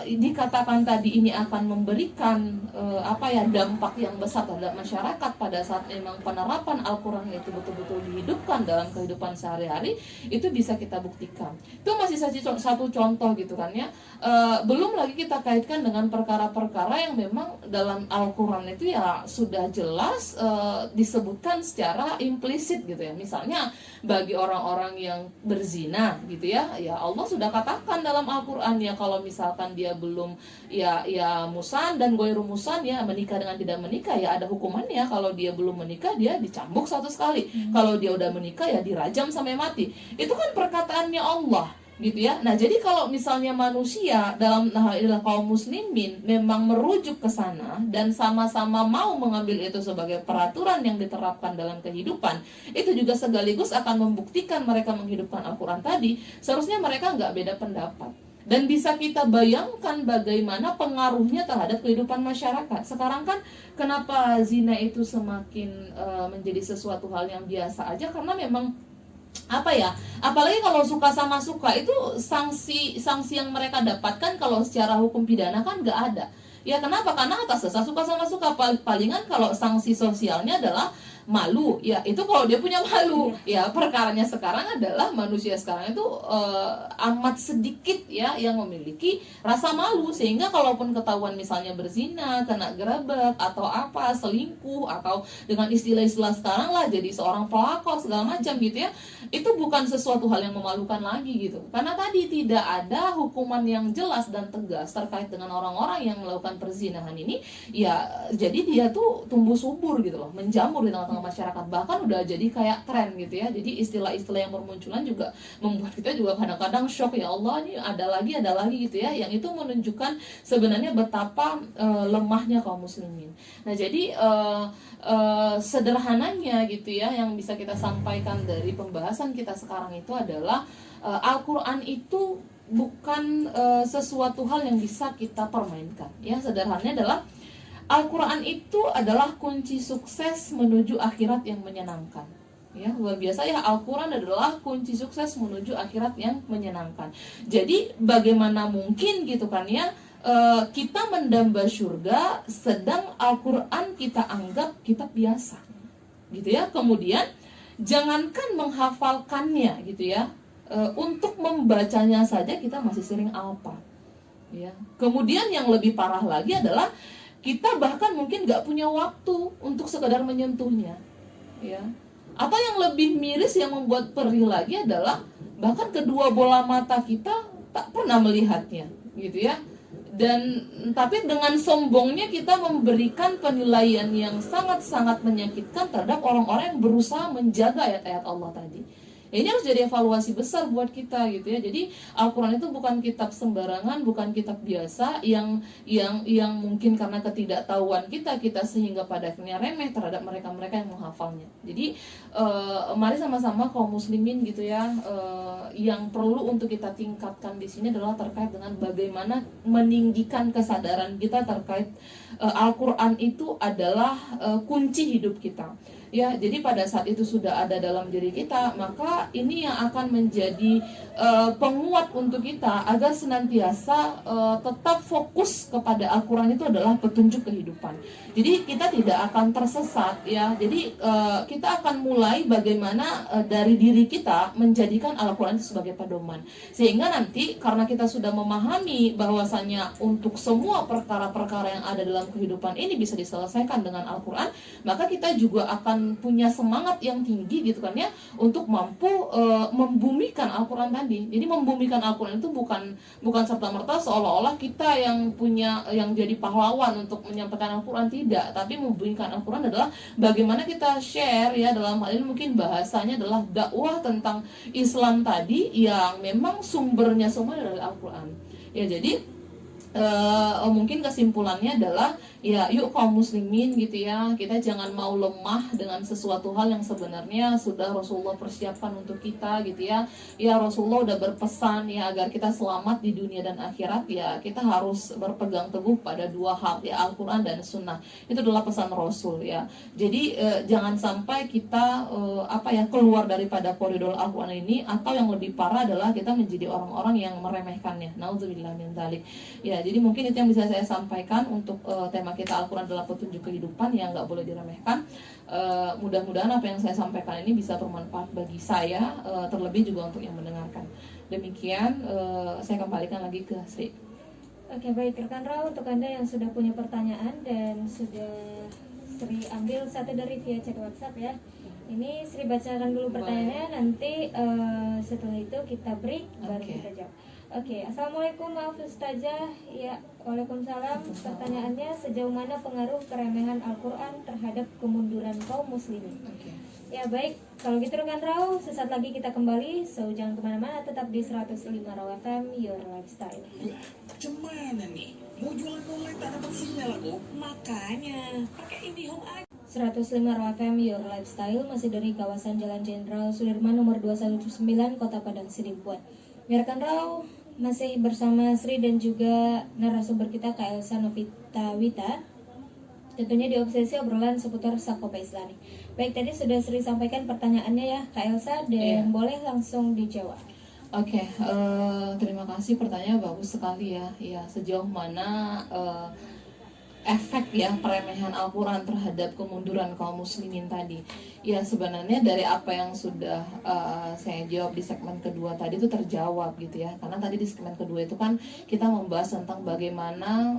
dikatakan tadi ini akan memberikan dampak yang besar terhadap masyarakat pada saat memang penerapan Al-Quran itu betul-betul dihidupkan dalam kehidupan sehari-hari, itu bisa kita buktikan. Itu masih satu contoh gitu kan ya. Belum lagi kita kaitkan dengan perkara-perkara yang memang dalam Al-Quran itu ya sudah jelas disebutkan secara implisit gitu ya. Misalnya bagi orang-orang yang berzina gitu ya, ya Allah sudah katakan dalam Al-Quran ya, kalau misalkan dia belum ya musan dan goiru musan ya, menikah dengan tidak menikah ya ada hukumannya. Kalau dia belum menikah dia dicambuk 100 kali, kalau dia udah menikah ya dirajam sampai mati. Itu kan perkataannya Allah gitu ya. Nah jadi kalau misalnya manusia dalam kaum muslimin memang merujuk ke sana dan sama-sama mau mengambil itu sebagai peraturan yang diterapkan dalam kehidupan, itu juga sekaligus akan membuktikan mereka menghidupkan Al-Quran tadi. Seharusnya mereka nggak beda pendapat. Dan bisa kita bayangkan bagaimana pengaruhnya terhadap kehidupan masyarakat. Sekarang kan kenapa zina itu semakin menjadi sesuatu hal yang biasa aja, karena memang apalagi kalau suka sama suka itu sanksi yang mereka dapatkan kalau secara hukum pidana kan nggak ada. Ya kenapa? Karena atas dasar suka sama suka. Palingan kalau sanksi sosialnya adalah malu, ya itu kalau dia punya malu. Ya perkaranya sekarang adalah manusia sekarang itu amat sedikit ya yang memiliki rasa malu, sehingga kalaupun ketahuan misalnya berzina, kena gerabak atau apa, selingkuh, atau dengan istilah-istilah sekarang lah jadi seorang pelakor segala macam gitu ya, itu bukan sesuatu hal yang memalukan lagi gitu. Karena tadi tidak ada hukuman yang jelas dan tegas terkait dengan orang-orang yang melakukan perzinahan ini. Ya jadi dia tuh tumbuh subur gitu loh, menjamur di tengah-tengah masyarakat, bahkan udah jadi kayak tren gitu ya. Jadi istilah-istilah yang bermunculan juga membuat kita juga kadang-kadang shock, ya Allah ini ada lagi gitu ya, yang itu menunjukkan sebenarnya betapa lemahnya kaum muslimin. Nah jadi sederhananya gitu ya yang bisa kita sampaikan dari pembahasan kita sekarang itu adalah Al-Quran itu bukan sesuatu hal yang bisa kita permainkan ya. Sederhananya adalah Al-Quran itu adalah kunci sukses menuju akhirat yang menyenangkan. Ya, luar biasa ya, Al-Quran adalah kunci sukses menuju akhirat yang menyenangkan. Jadi bagaimana mungkin gitu kan ya, kita mendamba surga sedang Al-Quran kita anggap kitab biasa gitu ya. Kemudian jangankan menghafalkannya gitu ya, untuk membacanya saja kita masih sering alpa ya. Kemudian yang lebih parah lagi adalah kita bahkan mungkin nggak punya waktu untuk sekedar menyentuhnya, ya. Atau yang lebih miris yang membuat perih lagi adalah bahkan kedua bola mata kita tak pernah melihatnya, gitu ya. Dan tapi dengan sombongnya kita memberikan penilaian yang sangat-sangat menyakitkan terhadap orang-orang yang berusaha menjaga ayat-ayat Allah tadi. Ini harus jadi evaluasi besar buat kita gitu ya. Jadi Al-Quran itu bukan kitab sembarangan, bukan kitab biasa yang mungkin karena ketidaktahuan kita sehingga pada akhirnya remeh terhadap mereka-mereka yang menghafalnya. Jadi mari sama-sama kaum muslimin gitu ya, yang perlu untuk kita tingkatkan di sini adalah terkait dengan bagaimana meninggikan kesadaran kita terkait Al-Quran itu adalah kunci hidup kita. Ya, jadi pada saat itu sudah ada dalam diri kita, maka ini yang akan menjadi penguat untuk kita agar senantiasa tetap fokus kepada Al-Quran itu adalah petunjuk kehidupan. Jadi kita tidak akan tersesat ya. Jadi kita akan mulai bagaimana dari diri kita menjadikan Al-Quran itu sebagai pedoman. Sehingga nanti karena kita sudah memahami bahwasanya untuk semua perkara-perkara yang ada dalam kehidupan ini bisa diselesaikan dengan Al-Quran, maka kita juga akan punya semangat yang tinggi gitu kan ya, untuk mampu membumikan Al-Quran tadi. Jadi membumikan Al-Quran itu bukan serta-merta seolah-olah kita yang jadi pahlawan untuk menyampaikan Al-Quran, tidak. Tapi membumikan Al-Quran adalah bagaimana kita share ya, dalam hal ini mungkin bahasanya adalah dakwah tentang Islam tadi yang memang sumbernya semua dari Al-Quran. Ya jadi mungkin kesimpulannya adalah ya yuk kaum muslimin gitu ya, kita jangan mau lemah dengan sesuatu hal yang sebenarnya sudah Rasulullah persiapkan untuk kita gitu ya. Ya Rasulullah udah berpesan ya agar kita selamat di dunia dan akhirat, ya kita harus berpegang teguh pada dua hal ya, Al-Quran dan Sunnah. Itu adalah pesan Rasul ya. Jadi jangan sampai kita keluar daripada koridor Al-Quran ini, atau yang lebih parah adalah kita menjadi orang-orang yang meremehkannya. Nauzubillah min dzalik. Ya, jadi mungkin itu yang bisa saya sampaikan untuk tema kita Al-Quran adalah petunjuk kehidupan yang nggak boleh diremehkan. Mudah-mudahan apa yang saya sampaikan ini bisa bermanfaat bagi saya, terlebih juga untuk yang mendengarkan. Demikian, saya kembalikan lagi ke Sri. Oke, baik rekan Ra, untuk Anda yang sudah punya pertanyaan dan sudah Sri ambil satu dari via chat WhatsApp ya. Ini Sri bacakan dulu pertanyaannya, nanti setelah itu kita break baru kita jawab. Oke, Assalamualaikum, maaf Ustazah. Ya, Waalaikumsalam. Pertanyaannya, sejauh mana pengaruh keremehan Al-Quran terhadap kemunduran kaum muslimin? Ya baik, kalau gitu rekan Rau, sesaat lagi kita kembali. So jangan kemana-mana, tetap di 105 Raw FM, Your Lifestyle. Cemana nih? Mau jualan online tak dapat sinyal aku? Makanya pakai IndiHome aja. 105 Raw FM, Your Lifestyle, masih dari kawasan Jalan Jenderal Sudirman nomor 219, Kota Padang Sidimpuan. Ya rekan Rau, masih bersama Sri dan juga narasumber kita Kak Elsa Novita Wita. Tentunya di obsesi obrolan seputar Sakopa Islami. Baik, tadi sudah Sri sampaikan pertanyaannya ya Kak Elsa, dan boleh langsung dijawab. Oke, terima kasih, pertanyaannya bagus sekali ya. Ya, sejauh mana efek ya peremehan Al-Quran terhadap kemunduran kaum muslimin tadi. Ya sebenarnya dari apa yang sudah saya jawab di segmen kedua tadi itu terjawab gitu ya. Karena tadi di segmen kedua itu kan kita membahas tentang bagaimana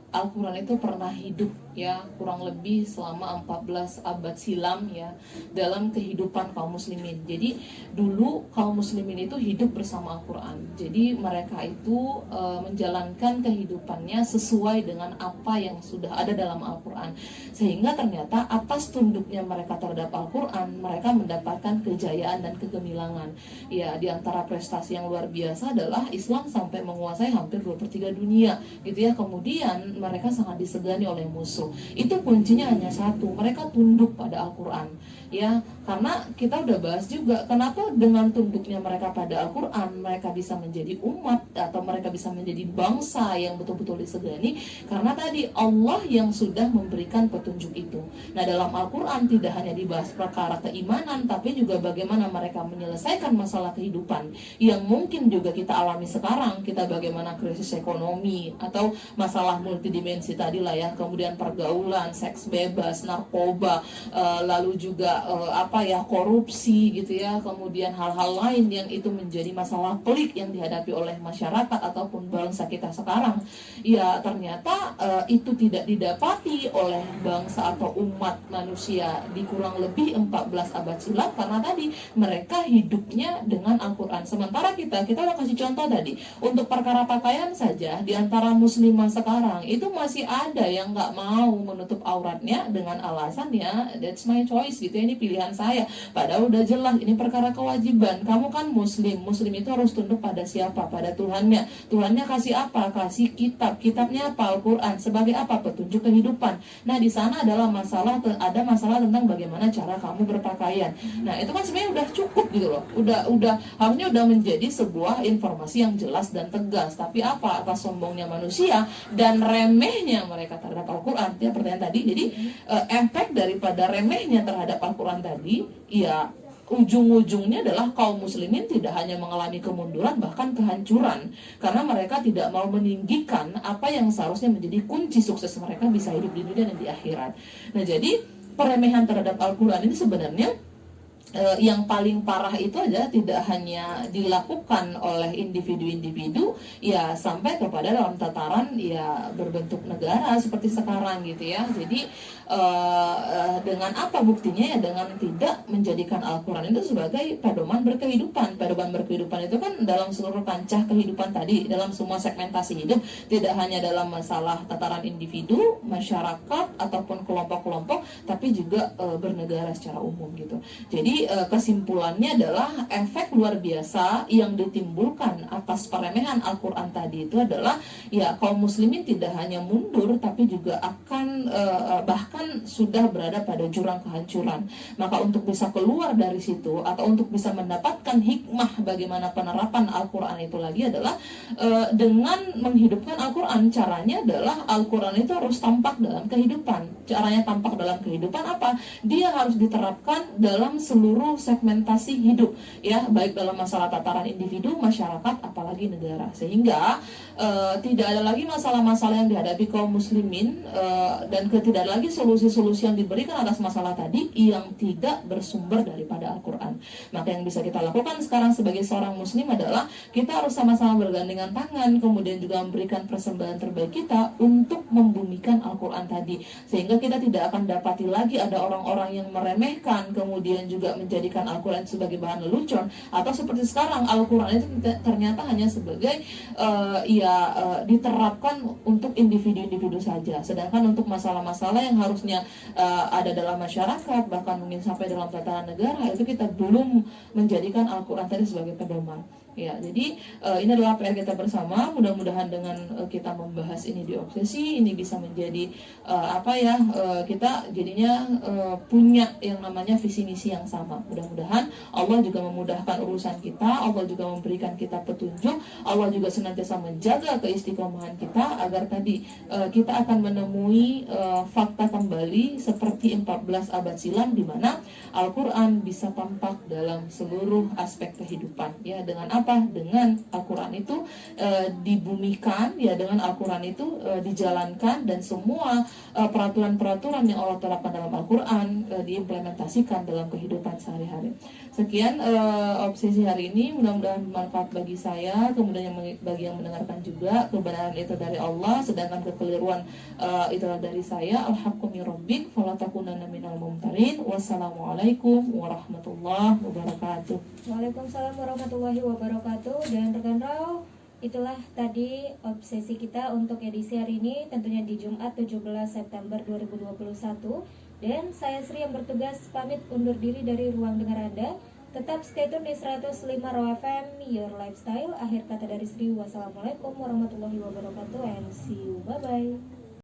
Al-Quran itu pernah hidup ya kurang lebih selama 14 abad silam ya dalam kehidupan kaum muslimin. Jadi dulu kaum muslimin itu hidup bersama Al-Quran. Jadi mereka itu menjalankan kehidupannya sesuai dengan apa yang sudah ada dalam Al-Quran, sehingga ternyata atas tunduknya mereka terhadap Al-Quran, mereka mendapatkan kejayaan dan kegemilangan. Ya, di antara prestasi yang luar biasa adalah Islam sampai menguasai hampir 2/3 dunia gitu ya. Kemudian mereka sangat disegani oleh musuh. Itu kuncinya hanya satu, mereka tunduk pada Al-Quran ya. Karena kita udah bahas juga kenapa dengan tunduknya mereka pada Al-Quran mereka bisa menjadi umat atau mereka bisa menjadi bangsa yang betul-betul disegani, karena tadi Allah yang sudah memberikan petunjuk itu. Nah, dalam Al-Quran tidak hanya dibahas perkara keimanan, tapi juga bagaimana mereka menyelesaikan masalah kehidupan yang mungkin juga kita alami sekarang. Kita bagaimana krisis ekonomi atau masalah multidimensi tadi lah ya, kemudian pergaulan, seks bebas, narkoba, lalu juga korupsi gitu ya, kemudian hal-hal lain yang itu menjadi masalah pelik yang dihadapi oleh masyarakat ataupun bangsa kita sekarang. Ya ternyata itu tidak didapati oleh bangsa atau umat manusia di kurang lebih 14 abad silam, karena tadi mereka hidupnya dengan Al-Quran. Sementara kita udah kasih contoh tadi, untuk perkara pakaian saja di antara muslimah sekarang itu masih ada yang nggak mau menutup auratnya dengan alasan ya that's my choice gitu ya, ini pilihan saya. Padahal udah jelas ini perkara kewajiban. Kamu kan muslim itu harus tunduk pada siapa? Pada Tuhannya. Tuhannya kasih apa? Kasih kitab. Kitabnya apa? Al-Quran. Sebagai apa? Petunjuk kehidupan. Nah, di sana adalah ada masalah tentang bagaimana cara kamu berpakaian. Nah, itu kan sebenarnya udah cukup gitu loh. Udah harusnya udah menjadi sebuah informasi yang jelas dan tegas. Tapi apa? Atas sombongnya manusia dan remehnya mereka terhadap Al-Quran. Ya, pertanyaan tadi. Jadi efek daripada remehnya terhadap Al-Quran tadi, ya ujung-ujungnya adalah kaum muslimin tidak hanya mengalami kemunduran, bahkan kehancuran, karena mereka tidak mau meninggikan apa yang seharusnya menjadi kunci sukses mereka bisa hidup di dunia dan di akhirat. Nah, jadi peremehan terhadap Al-Quran ini sebenarnya yang paling parah itu adalah tidak hanya dilakukan oleh individu-individu ya sampai kepada dalam tataran ya berbentuk negara seperti sekarang gitu ya. Jadi dengan apa buktinya? Ya dengan tidak menjadikan Al-Quran itu sebagai pedoman berkehidupan. Pedoman berkehidupan itu kan dalam seluruh kancah kehidupan tadi, dalam semua segmentasi hidup, tidak hanya dalam masalah tataran individu, masyarakat ataupun kelompok-kelompok, tapi juga bernegara secara umum gitu. Jadi kesimpulannya adalah efek luar biasa yang ditimbulkan atas peremehan Al-Quran tadi itu adalah ya kaum muslimin tidak hanya mundur tapi juga akan bahkan sudah berada pada jurang kehancuran. Maka untuk bisa keluar dari situ atau untuk bisa mendapatkan hikmah bagaimana penerapan Al-Quran itu lagi adalah dengan menghidupkan Al-Quran. Caranya adalah Al-Quran itu harus tampak dalam kehidupan. Caranya tampak dalam kehidupan apa? Dia harus diterapkan dalam seluruh segmentasi hidup, ya, baik dalam masalah tataran individu, masyarakat, apalagi negara. Sehingga tidak ada lagi masalah-masalah yang dihadapi kaum muslimin dan tidak ada lagi solusi-solusi yang diberikan atas masalah tadi yang tidak bersumber daripada Al-Quran. Maka yang bisa kita lakukan sekarang sebagai seorang muslim adalah kita harus sama-sama bergandengan tangan, kemudian juga memberikan persembahan terbaik kita untuk membumikan Al-Quran tadi, sehingga kita tidak akan dapati lagi ada orang-orang yang meremehkan kemudian juga menjadikan Al-Quran sebagai bahan lelucon, atau seperti sekarang Al-Quran itu ternyata hanya sebagai diterapkan untuk individu-individu saja, sedangkan untuk masalah-masalah yang harusnya ada dalam masyarakat, bahkan mungkin sampai dalam tataran negara, itu kita belum menjadikan Al-Quran tadi sebagai pedoman. Ya, jadi ini adalah PR kita bersama. Mudah-mudahan dengan kita membahas ini di Obsesi, ini bisa menjadi kita jadinya punya yang namanya visi misi yang sama. Mudah-mudahan Allah juga memudahkan urusan kita, Allah juga memberikan kita petunjuk, Allah juga senantiasa menjaga keistiqomahan kita agar tadi kita akan menemui fakta kembali seperti 14 abad silam, di mana Al-Quran bisa tampak dalam seluruh aspek kehidupan. Ya, dengan apa? Dengan Al-Quran itu dibumikan, ya, dengan Al-Quran itu dijalankan, dan semua peraturan-peraturan yang Allah terapkan dalam Al-Quran diimplementasikan dalam kehidupan sehari-hari. Sekian obsesi hari ini, mudah-mudahan bermanfaat bagi saya, kemudian bagi yang mendengarkan juga. Kebenaran itu dari Allah, sedangkan kekeliruan itulah dari saya. Al-haqqu min rabbik fala takunanna minal mumtarin. Wassalamualaikum warahmatullahi wabarakatuh. Waalaikumsalam warahmatullahi wabarakatuh. Dan rekan Rau, itulah tadi obsesi kita untuk edisi hari ini, tentunya di Jumat 17 September 2021. Dan saya Sri yang bertugas pamit undur diri dari ruang dengar Anda. Tetap stay tune di 105 Raw FM, Your Lifestyle. Akhir kata dari Sri, wassalamualaikum warahmatullahi wabarakatuh, and see you, bye-bye.